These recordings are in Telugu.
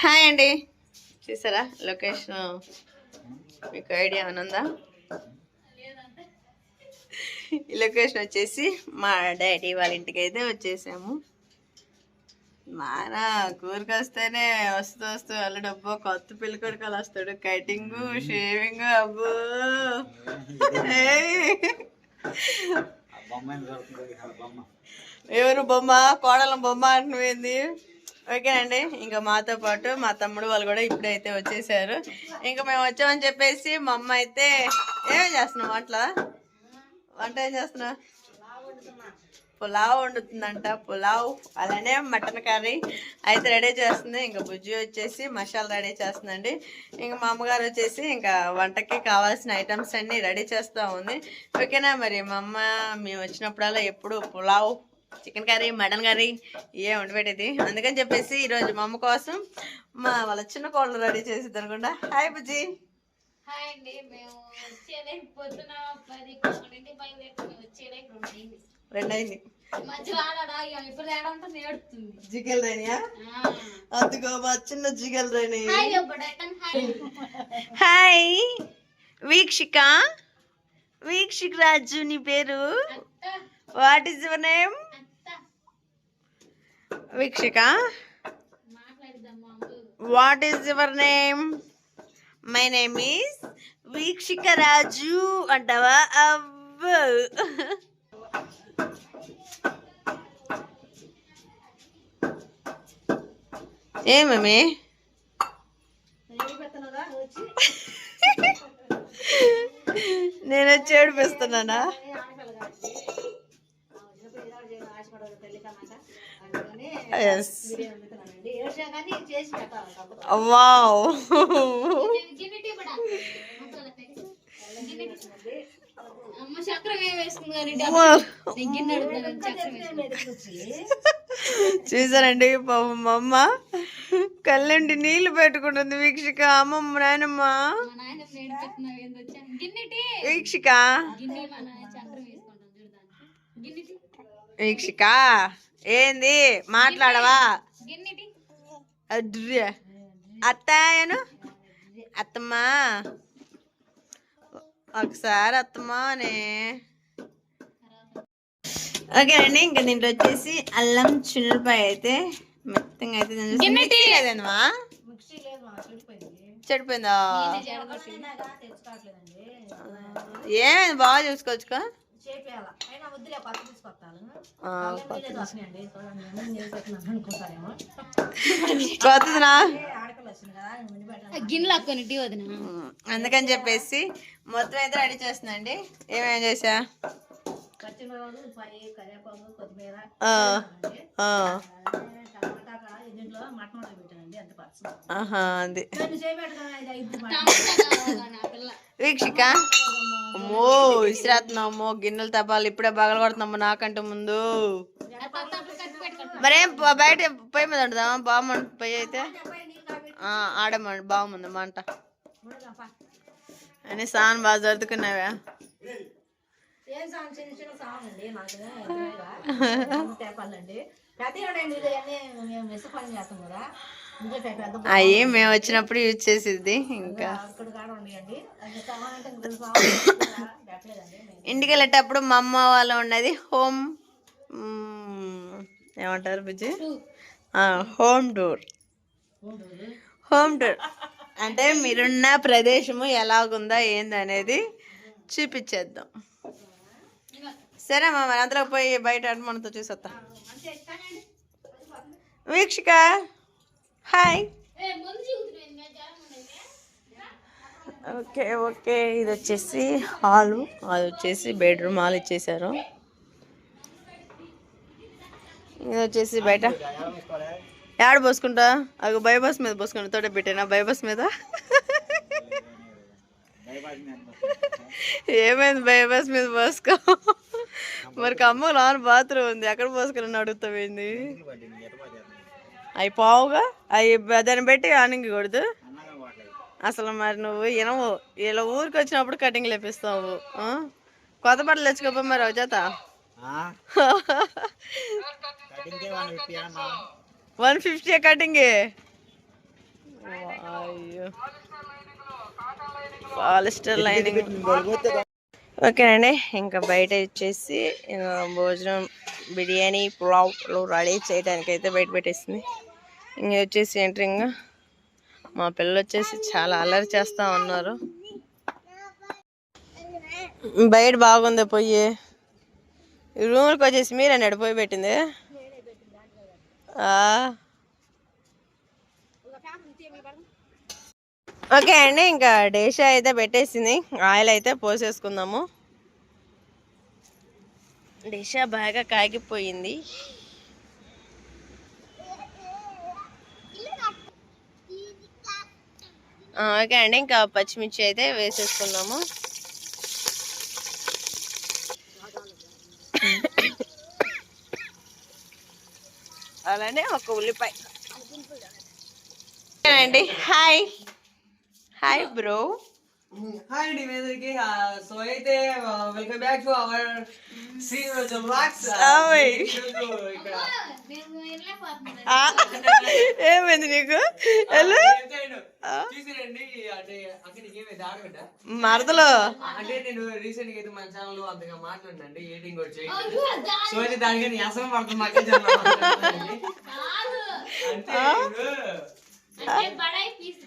హాయ్ అండి, చూసారా లొకేషన్? మీకు ఐడియా ఏమన్నా? ఈ లొకేషన్ వచ్చేసి మా డాడీ వాళ్ళ ఇంటికి అయితే వచ్చేసాము. మానా కూరకి వస్తేనే వస్తూ అల్లుడబ్బో కొత్త పెళ్లి కొడుకు వస్తాడు. కటింగ్ షేవింగ్ అబ్బో ఎవరు బొమ్మ? కోడల బొమ్మ అంటున్నది. ఓకేనండి, ఇంకా మాతో పాటు మా తమ్ముడు వాళ్ళు కూడా ఇప్పుడైతే వచ్చేసారు. ఇంకా మేము వచ్చామని చెప్పేసి మా అమ్మ అయితే ఏమేం చేస్తున్నాం వంట ఏం చేస్తున్నా? పులావ్ వండుతుందంట. పులావ్ అలానే మటన్ కర్రీ అయితే రెడీ చేస్తుంది. ఇంకా బుజ్జి వచ్చేసి మసాలా రెడీ చేస్తుందండి. ఇంకా మా అమ్మగారు వచ్చేసి ఇంకా వంటకి కావాల్సిన ఐటమ్స్ అన్నీ రెడీ చేస్తూ ఉంది. ఓకేనా, మరి మా అమ్మ మేము వచ్చినప్పుడల్లా ఎప్పుడు pulao, chicken curry, mutton curry ఇవే వండిపెట్టేది. అందుకని చెప్పేసి ఈరోజు మా అమ్మ కోసం వాళ్ళ చిన్న కోళ్ళు రెడీ చేసిద్ది అనుకుంటా. హాయ్ బుజ్జి. హాయ్ అండి. మేము వచ్చేలేకపోతున్నా 10-11 బయలుదేరి రెండైంది. జిగల్ రైనియా? అదిగో మా చిన్న జిగల్ రైని. హాయ్ వీక్షిక. వీక్షిక్ రాజు నీ పేరు? What is your name? Veekshika, what is your name? My name is Veekshika Raju అంటావా? అవ్వ ఏమేమి నేను వచ్చి ఏడిపిస్తున్నానా? వావ్, చూసారండి పాపం మా అమ్మ కళ్ళండి నీళ్లు పెట్టుకుంటుంది. వీక్షిక, అమ్మమ్మ, నాయనమ్మ. వీక్షిక, వీక్షిక ఏంది మాట్లాడవా? అత్తయ్యను అత్తమ్మా ఒకసారి అత్తమానే. ఓకే అండి, ఇంకా దీంట్లో వచ్చేసి అల్లం చిన్నపాయ అయితే మెత్తంగా అయితే లేదమ్మా. చెడిపోయిందా? ఏమైంది? బాగా చూసుకోవచ్చుగా. కొత్తదినా? అందుకని చెప్పేసి మొత్తం అయితే రెడీ చేస్తుందండి. ఏమేమి చేసా? అది వీక్షిక, అమ్మో విసిరేస్తున్నాము గిన్నెలు తప్పాలి. ఇప్పుడే బగలు కొడుతున్నాము నాకంటే ముందు. మరేం బయట పొయ్యి మీద ఉంటుందా? బాగుంది పొయ్యి అయితే ఆడమండి, బాగుంది మంట అని. సాన్ బాగా జరుపుకున్నావా? అయ్యి మేము వచ్చినప్పుడు యూజ్ చేసేది. ఇంకా ఇంటికి వెళ్ళేటప్పుడు మా అమ్మ వాళ్ళు ఉన్నది హోమ్ ఏమంటారు బుజ్జి? Home tour. హోమ్ టూర్ అంటే మీరున్న ప్రదేశము ఎలాగుందా ఏందనేది చూపించేద్దాం. సరే అమ్మా, మరి అంతలో పోయి బయట మనతో చూసొస్తా. వీక్షిక హాయ్. ఓకే ఓకే, ఇది వచ్చేసి హాలు, అది వచ్చేసి బెడ్రూమ్. హాల్ ఇచ్చేసారు. ఇది వచ్చేసి బయట యాడ పోసుకుంటా? అవి బైబస్ మీద పోసుకుంటా. తోట పెట్టానా బైబస్ మీద? ఏమైంది? బైబస్ మీద పోసుకో. మరి అమ్మ నాన్న బాత్రూమ్ ఉంది, ఎక్కడ పోసుకుని అడుగుతావేంది? అవి పావుగా అవి దాన్ని పెట్టి ఆనింగకూడదు అసలు. మరి నువ్వు వినవు. ఇలా ఊరికి వచ్చినప్పుడు కటింగ్ లేపిస్తావు. కొత్త బట్టలు తెచ్చుకోపో మరి ఒక చేత. 150 కటింగ్. అయ్యో పాలిస్టర్ లైనింగ్. ఓకేనండి, ఇంకా బయట వచ్చేసి భోజనం బిర్యానీ పులావ్లు రెడీ చేయడానికి అయితే బయట పెట్టేసింది. ఇంక వచ్చేసి ఎంట్రింగ్ మా పిల్లలు వచ్చేసి చాలా అల్లరి చేస్తూ ఉన్నారు. బయట బాగుంది పొయ్యి. ఈ రూమ్కి వచ్చేసి మీరు అన్నాడు పొయ్యి పెట్టింది. ఓకే అండి, ఇంకా డేషా అయితే పెట్టేసింది. ఆయిల్ అయితే పోసేసుకుందాము. డేషా బాగా కాగిపోయింది. ఓకే అండి, ఇంకా పచ్చిమిర్చి అయితే వేసేసుకుందాము. అలానే ఒక ఉల్లిపాయ. అండి హాయ్ హాయ్ బ్రో. హాయ్ అండి మీ అందరికి. సో అయితే welcome back to our Srinivasa vlogs. ఇక్కడ ఏమైంది నీకు? చూసిరండి, అంటే అక్కడ ఏమైంది ఆడబిడ్డ మరదలు. అంటే నేను రీసెంట్ గా అయితే మన ఛానల్ లో అంతగా మాట్లాడినండి, ఎడిటింగ్ కూడా చేయండి. సో అయితే దానికని అసలు పడుతుంది మాకే బడే పీస్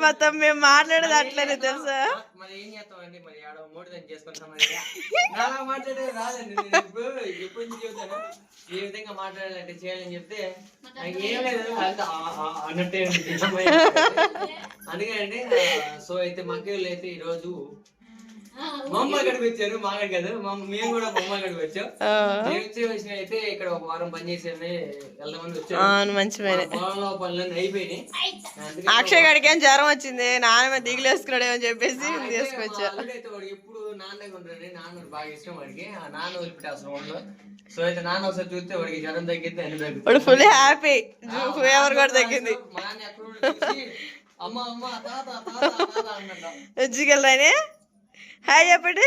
మొత్తం మేము మాట్లాడేది అట్లనే తెలుసా. మరి ఏం చేస్తామండి, మరి ఆడ మోటివేషన్ చేసుకుంటాం. అలా మాట్లాడేది రాదండి. నేను ఎప్పుడు చెబుతాను ఏ విధంగా మాట్లాడాలంటే చేయాలని చెప్తే ఏం లేదు అన్నట్టే. అందుకే అండి. సో అయితే మక్కలు అయితే ఈ రోజు మా అమ్మ గడికి వచ్చారు, మా గడి కదా, మేము కూడా మా అమ్మ గడికి వచ్చాం. మేము వచ్చిన అయితే ఇక్కడ ఒక వారం పని చేసేది ఎంతమంది వచ్చారు. మంచి పొలంలో పనులన్నీ అయిపోయినాయి. అక్షయ్ గడికి ఏం జ్వరం వచ్చింది, నాన్న దిగులేసుకున్నాడు అని చెప్పేసి తీసుకొచ్చా. అయితే వాడికి ఎప్పుడు నాన్న దగ్గర ఉంటాడు, నాన్న బాగా ఇష్టం వాడికి. ఆ నాన్న వదిలిపెట్టి అసలు ఉండదు. సో అయితే నాన్న ఒకసారి చూస్తే వాడికి జ్వరం తగ్గింది, అన్ని తగ్గింది. ఫుల్ హ్యాపీ, ఫీవర్ కూడా తగ్గింది. మా నాన్న ఎక్కడ అమ్మ అమ్మ తాత తాత తాత అన్నట్టు ఎజ్జికెళ్ళానే. హాయ్ చెప్పండి.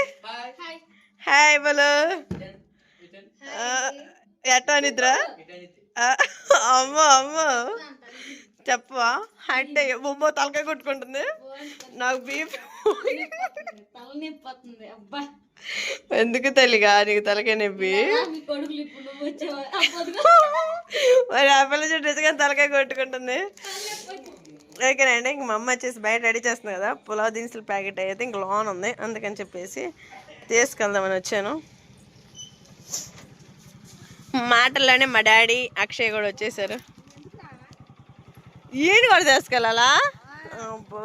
హాయ్ బలో. ఎట్టా నిద్ర? అమ్మో అమ్మో చెప్పవా అంటే బొమ్మ తలకాయ కొట్టుకుంటుంది. నాకు బీపీ. ఎందుకు తెలియగా నీకు తలకాయ నొప్పి? మరి ఆ పిల్ల చుట్టూ తలకాయ కొట్టుకుంటుంది. ఓకేనండి, ఇంక మా అమ్మ వచ్చేసి బయట రెడీ చేస్తుంది కదా, పులావ్ దినుసులు ప్యాకెట్ అయితే ఇంక లోన్ ఉంది, అందుకని చెప్పేసి తీసుకెళ్దామని వచ్చాను. మాటల్లోనే మా డాడీ అక్షయ్ కూడా వచ్చేసారు. ఈయన కూడా తీసుకెళ్ళాలా? అబ్బో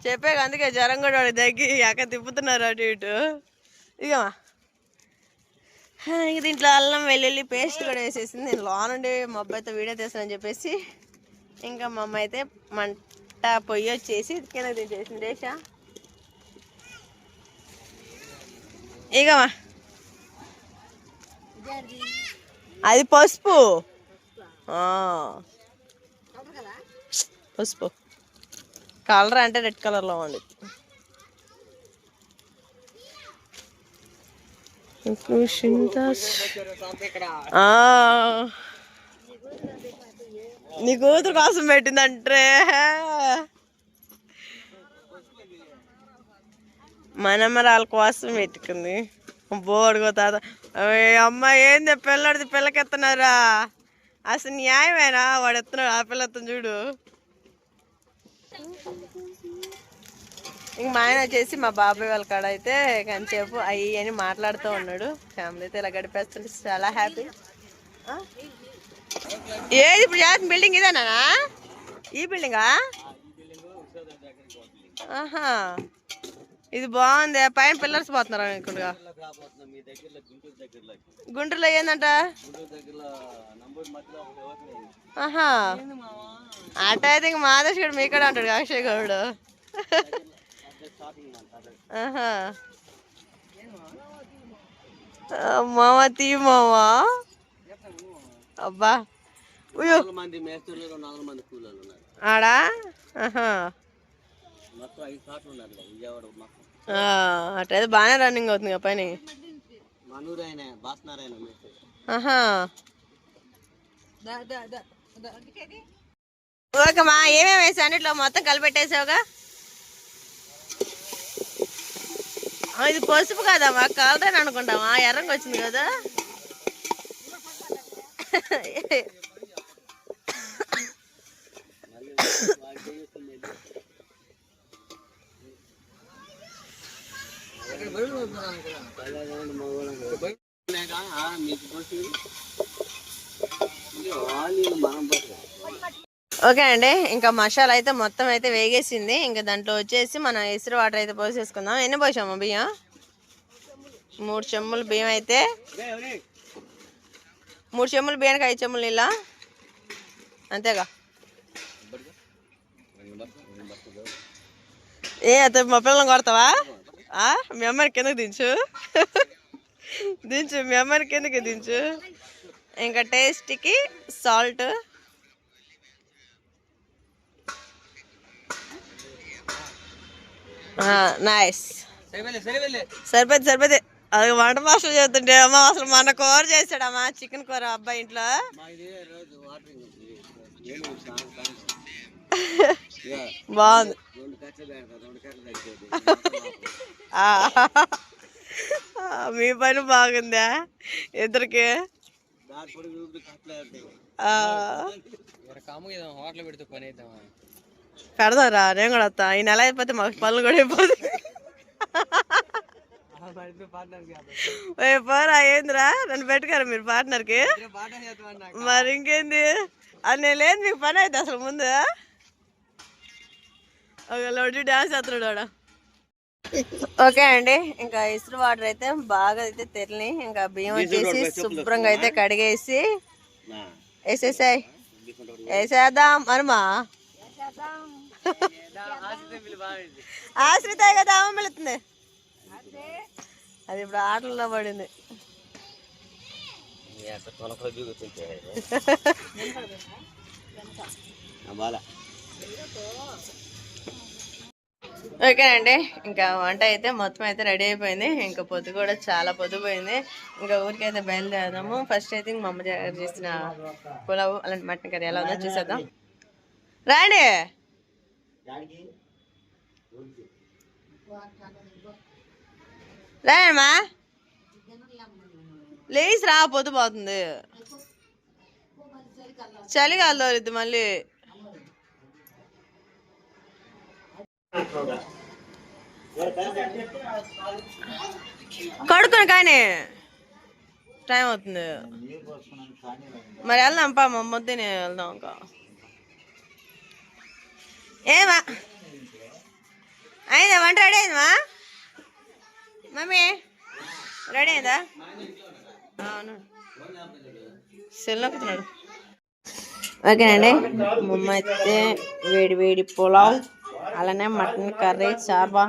చెప్పాక, అందుకే జ్వరం కూడా వాడి దగ్గర ఎక్క తిప్పుతున్నారు అటు ఇటు. ఇగమా ఇంక దీంట్లో అల్లం వెల్లుల్లి పేస్ట్ కూడా వేసేసింది. నేను లోన్ నుండి మా అబ్బాయితో వీడియో తీస్తానని చెప్పేసి ఇంకా మా అమ్మ అయితే మంట పొయ్యి వచ్చేసి కింద తీసేసింది. డేషా ఇగమా అది పసుపు, పసుపు కలర్ అంటే రెడ్ కలర్లో ఉంది. నీ కూతురు కోసం పెట్టిందంటే మనమరాల కోసం పెట్టుకుంది. బోడుగో తాత అమ్మ ఏంది పిల్లడిది పిల్లకెత్తన్నారా? అసలు న్యాయమేనా? వాడు ఎత్తున్నాడు, ఆ పిల్ల ఎత్తుని చూడు. ఇంక మా ఆయన వచ్చేసి మా బాబాయ్ వాళ్ళ కాడ అయితే కొంచెంసేపు అయ్యి అని మాట్లాడుతూ ఉన్నాడు. ఫ్యామిలీ అయితే ఇలా గడిపేస్తుంటే చాలా హ్యాపీ. ఏది ఇప్పుడు చేసిన బిల్డింగ్ ఇదేనా? ఈ బిల్డింగా? ఆహా, ఇది బాగుంది. పైన పిల్లర్స్ పోతున్నారు అనుకుంటుగా. గుంటూరులో ఏందంట? ఆహా, అట అయితే ఇంక మాదేశ్ గడు మీకడే అంటాడు అక్షయ్ గౌడు. ఆహా, మామ తీ మామా. అబ్బా ఆడా అట్లయితే బాగానే రన్నింగ్ అవుతుంది కదా పని. ఆహా ఓకేమా ఏమేమి వేసా అన్నిట్లో మొత్తం కలిపెట్టేసావుగా. ఇది పసుపు కదమ్మా, కలర్ అనుకుంటామా, ఎర్రంగా వచ్చింది కదా. ఓకే అండి, ఇంకా మసాలా అయితే మొత్తం అయితే వేగేసింది. ఇంకా దాంట్లో వచ్చేసి మనం ఎసురు వాటర్ అయితే పోసేసుకుందాం. ఎన్ని పోసామా బియ్యం? 3 చెమ్ములు బియ్యం అయితే 3 చెమ్ములు బియ్యానికి 5 చెమ్ములు నీళ్ళ అంతేగా. ఏ అత మా పిల్లలను కొడతావా? మీ అమ్మని కిందకి దించు, దించు మీ అమ్మని కిందకి దించు. ఇంకా టేస్ట్కి సాల్ట్, నైస్, సరిపోద్ది. అది వంట మాస్టర్ చేస్తుంటే అమ్మ అసలు మన కూర చేశాడమ్మా, చికెన్ కూర అబ్బాయి ఇంట్లో. బాగుంది. మీ పని బాగుందా ఇద్దరికి? పెడదారా, నేను కూడా వస్తా. ఈ నెల అయిపోతే మాకు పనులు కూడా అయిపోతాయి. పోరా ఏందిరా, నన్ను పెట్టుకారా మీరు పార్ట్నర్కి? మరి ఇంకేంది, అది నేను లేదు మీకు పని అయితే అసలు ముందు. ఒక డాన్స్ చేస్తున్నాడు. ఓకే అండి, ఇంకా ఇసురు వాటర్ అయితే బాగా అయితే తెరలి, ఇంకా బియ్యం వచ్చేసి శుభ్రంగా అయితే కడిగేసి వేసేసాయి. వేసేద్దాం అనుమా, ఆశ్రిత కదా అమ్మ వెళుతుంది. అది ఇప్పుడు ఆటల్లో పడింది. ఓకే అండి, ఇంకా వంట అయితే మొత్తం అయితే రెడీ అయిపోయింది. ఇంకా పొద్దు కూడా చాలా పొద్దుపోయింది. ఇంకా ఊరికైతే బయలుదేరదాము. ఫస్ట్ అయితే మా అమ్మ చేసిన పులావు అలాంటి మటన్ కర్రీ ఎలా ఉందో చూసేద్దాం. రాండి రాయమ్మా, లేచి రా, పొద్దు పోతుంది. చలిగాలి తోలిద్ది మళ్ళీ. కడుక్కుని కానీ టైం అవుతుంది. మరి వెళ్దాం పా, మా మొద్దునే వెళ్దాం. ఇంకా ఏమా అయిందా వంట? రెడీ అయిందమ్మా? మమ్మీ రెడీ అయిందా? అవును, సెల్ నొక్కుతున్నాడు. ఓకేనండి, మమ్మ అయితే వేడి వేడి పులావ్, అలానే మటన్ కర్రీ, చార్బా.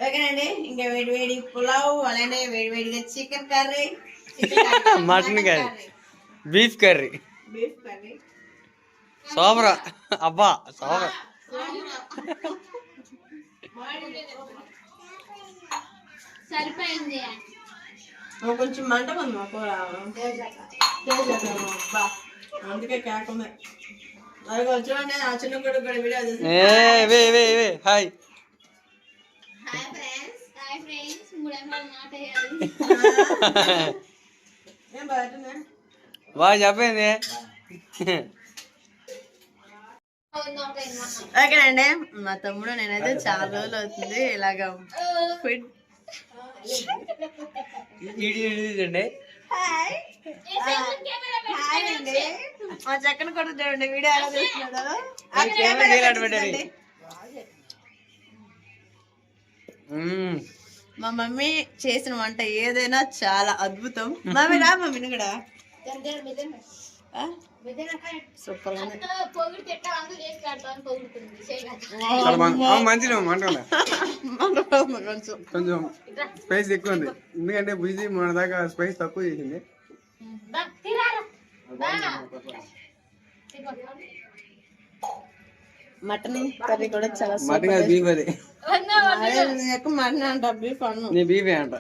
ఓకేనండి, ఇంకా వేడి వేడి పులావ్, అలానే వేడి వేడిగా chicken curry, mutton curry, beef curry, సోమరా అబ్బా సోమరా. సరిపోయింది. కొంచెం మంట ఉంది మా కూర, అందుకే కాకుండా చూడండి. ఆ చిన్న కొడుకు కూడా వీడియో హాయ్ బాగా చెప్పింది. ఓకేనండి, మా తమ్ముడు నేనైతే చాలా రోజులు అవుతుంది ఇలాగ ఫుడ్. మా చక్కన కొడుకు చూడండి వీడియో ఎలా చేస్తున్నాడు. మా మమ్మీ చేసిన వంట ఏదైనా చాలా అద్భుతం. మమ్మీ రా, మమ్మీని కూడా సూపర్ కొంచెం స్పైస్ ఎక్కువ ఉంది, ఎందుకంటే బుజ్జి మన దాకా స్పైస్ తక్కువ చేసింది. మటన్ కర్రీ కూడా చాలా మటన్ కాదు, బీఫ్. అది ఎక్కువ మటన్ అంట, బీఫ్ అన్ను. నీ బీఫే అంట.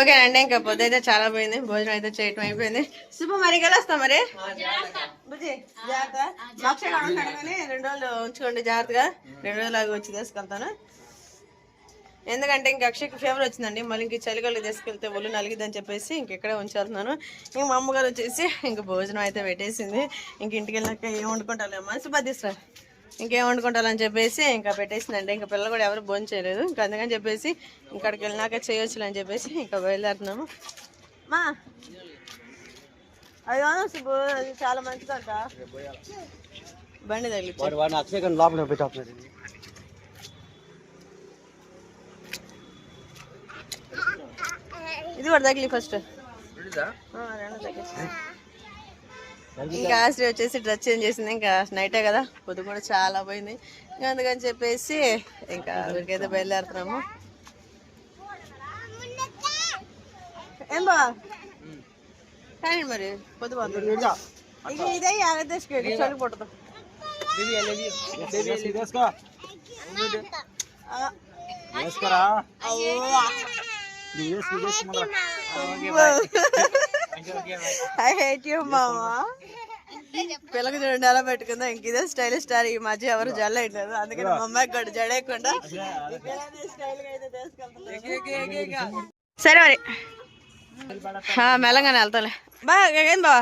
ఓకేనండి, ఇంకా పొద్దు అయితే చాలా పోయింది, భోజనం అయితే చేయటం అయిపోయింది. శుభ మరి వెళ్ళొస్తాం మరి బుజ్జి, జాగ్రత్త. మక్షగా ఉంటాడు కానీ 2 రోజులు ఉంచుకోండి జాగ్రత్తగా. 2 రోజులు వచ్చి తీసుకెళ్తాను. ఎందుకంటే ఇంక అక్షయ్కి ఫీవర్ వచ్చిందండి, మళ్ళీ ఇంక చలిగాలి తీసుకెళ్తే ఒళ్ళు నలిగిద్దని చెప్పేసి ఇంకెక్కడే ఉంచేస్తున్నాను. ఇంక మా అమ్మగారు వచ్చేసి ఇంక భోజనం అయితే పెట్టేసింది. ఇంక ఇంటికి వెళ్ళాక ఏం వండుకుంటాను మనసు బాధిస్తారు, ఇంకేం వండుకుంటాలని చెప్పేసి ఇంకా పెట్టేసిందండి. ఇంకా పిల్లలు కూడా ఎవరు భోజనం చేయలేదు, ఇంకా అందుకని చెప్పేసి ఇక్కడికి వెళ్ళినాక చేయొచ్చులు అని చెప్పేసి ఇంకా బయలుదేరుతున్నాము. మా అది సుబ్బు, అది చాలా మంచిదంట. బండి తగిలి ఇది కూడా తగిలి ఫస్ట్. ఇంకా ఆశ్రీ వచ్చేసి డ్రెస్ చేంజ్ చేసింది, ఇంకా నైటే కదా, పొద్దు కూడా చాలా పోయింది. ఇంకా అందుకని చెప్పేసి ఇంకా ఊరికైతే బయలుదేరుతున్నాము. ఏం బా కానీ మరి పొద్దు పోతుంది ఇదే ఆగదేశకి చలి పుట్టదు. I hate you, mama. పిల్లకి చూడండి అలా పెట్టుకుందా, ఇంక ఇదే స్టైల్ స్టార్. ఈ మధ్య ఎవరు జడ వేయట్లేదు, అందుకని మా అమ్మాయికి కూడా జడేయకుండా సరే మరి మెల్లగానే వెళ్తాలే. బా ఏం బా